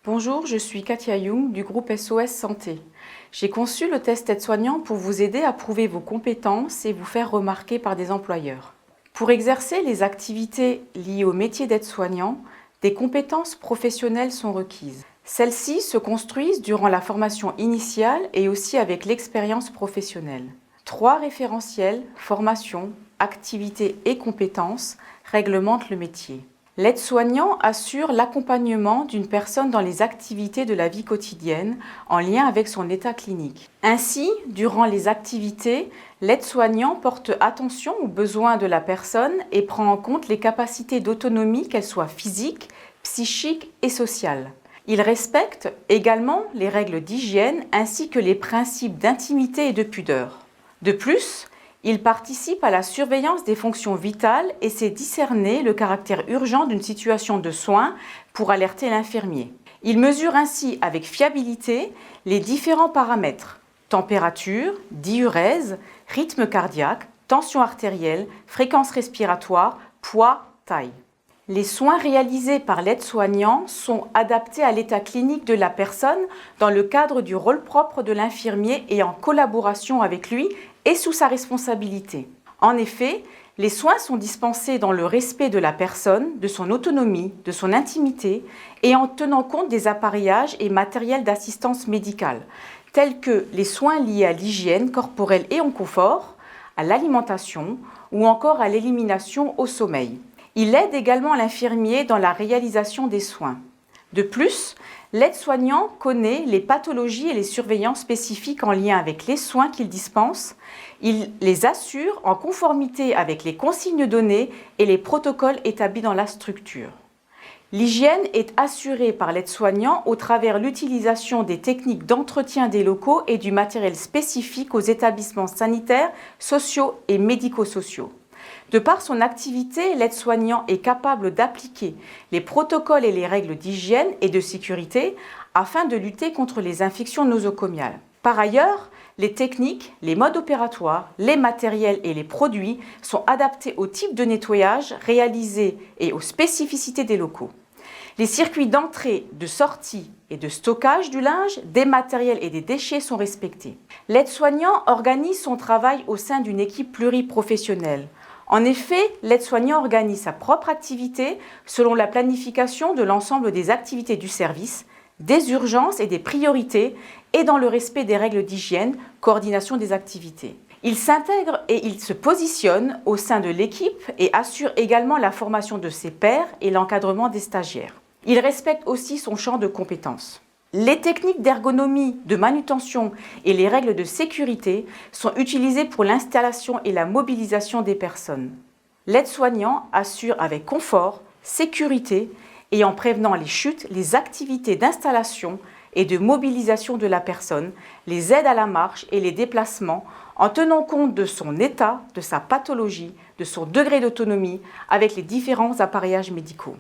Bonjour, je suis Katia Young du groupe SOS Santé. J'ai conçu le test aide-soignant pour vous aider à prouver vos compétences et vous faire remarquer par des employeurs. Pour exercer les activités liées au métier d'aide-soignant, des compétences professionnelles sont requises. Celles-ci se construisent durant la formation initiale et aussi avec l'expérience professionnelle. 3 référentiels, formation, activités et compétences, réglementent le métier. L'aide-soignant assure l'accompagnement d'une personne dans les activités de la vie quotidienne en lien avec son état clinique. Ainsi, durant les activités, l'aide-soignant porte attention aux besoins de la personne et prend en compte les capacités d'autonomie, qu'elles soient physiques, psychiques et sociales. Il respecte également les règles d'hygiène ainsi que les principes d'intimité et de pudeur. De plus, il participe à la surveillance des fonctions vitales et sait discerner le caractère urgent d'une situation de soins pour alerter l'infirmier. Il mesure ainsi avec fiabilité les différents paramètres: température, diurèse, rythme cardiaque, tension artérielle, fréquence respiratoire, poids, taille. Les soins réalisés par l'aide-soignant sont adaptés à l'état clinique de la personne dans le cadre du rôle propre de l'infirmier et en collaboration avec lui et sous sa responsabilité. En effet, les soins sont dispensés dans le respect de la personne, de son autonomie, de son intimité et en tenant compte des appareillages et matériels d'assistance médicale, tels que les soins liés à l'hygiène corporelle et en confort, à l'alimentation ou encore à l'élimination au sommeil. Il aide également l'infirmier dans la réalisation des soins. De plus, l'aide-soignant connaît les pathologies et les surveillances spécifiques en lien avec les soins qu'il dispense. Il les assure en conformité avec les consignes données et les protocoles établis dans la structure. L'hygiène est assurée par l'aide-soignant au travers l'utilisation des techniques d'entretien des locaux et du matériel spécifique aux établissements sanitaires, sociaux et médico-sociaux. De par son activité, l'aide-soignant est capable d'appliquer les protocoles et les règles d'hygiène et de sécurité afin de lutter contre les infections nosocomiales. Par ailleurs, les techniques, les modes opératoires, les matériels et les produits sont adaptés au type de nettoyage réalisé et aux spécificités des locaux. Les circuits d'entrée, de sortie et de stockage du linge, des matériels et des déchets sont respectés. L'aide-soignant organise son travail au sein d'une équipe pluriprofessionnelle. En effet, l'aide-soignant organise sa propre activité selon la planification de l'ensemble des activités du service, des urgences et des priorités et dans le respect des règles d'hygiène, coordination des activités. Il s'intègre et il se positionne au sein de l'équipe et assure également la formation de ses pairs et l'encadrement des stagiaires. Il respecte aussi son champ de compétences. Les techniques d'ergonomie, de manutention et les règles de sécurité sont utilisées pour l'installation et la mobilisation des personnes. L'aide-soignant assure avec confort, sécurité et en prévenant les chutes, les activités d'installation et de mobilisation de la personne, les aides à la marche et les déplacements en tenant compte de son état, de sa pathologie, de son degré d'autonomie avec les différents appareillages médicaux.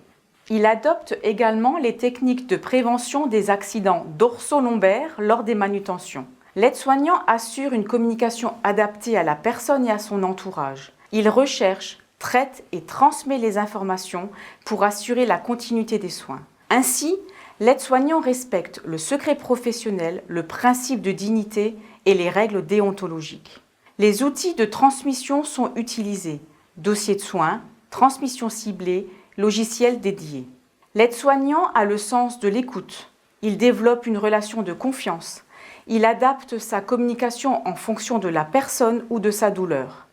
Il adopte également les techniques de prévention des accidents dorso-lombaires lors des manutentions. L'aide-soignant assure une communication adaptée à la personne et à son entourage. Il recherche, traite et transmet les informations pour assurer la continuité des soins. Ainsi, l'aide-soignant respecte le secret professionnel, le principe de dignité et les règles déontologiques. Les outils de transmission sont utilisés: dossier de soins, transmission ciblée, logiciel dédié. L'aide-soignant a le sens de l'écoute. Il développe une relation de confiance. Il adapte sa communication en fonction de la personne ou de sa douleur.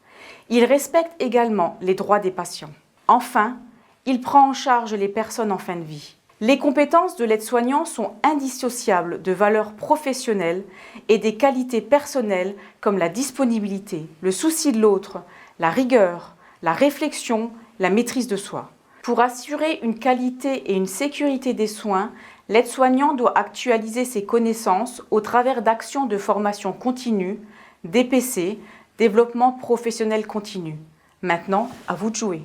Il respecte également les droits des patients. Enfin, il prend en charge les personnes en fin de vie. Les compétences de l'aide-soignant sont indissociables de valeurs professionnelles et des qualités personnelles comme la disponibilité, le souci de l'autre, la rigueur, la réflexion, la maîtrise de soi. Pour assurer une qualité et une sécurité des soins, l'aide-soignant doit actualiser ses connaissances au travers d'actions de formation continue, DPC, développement professionnel continu. Maintenant, à vous de jouer.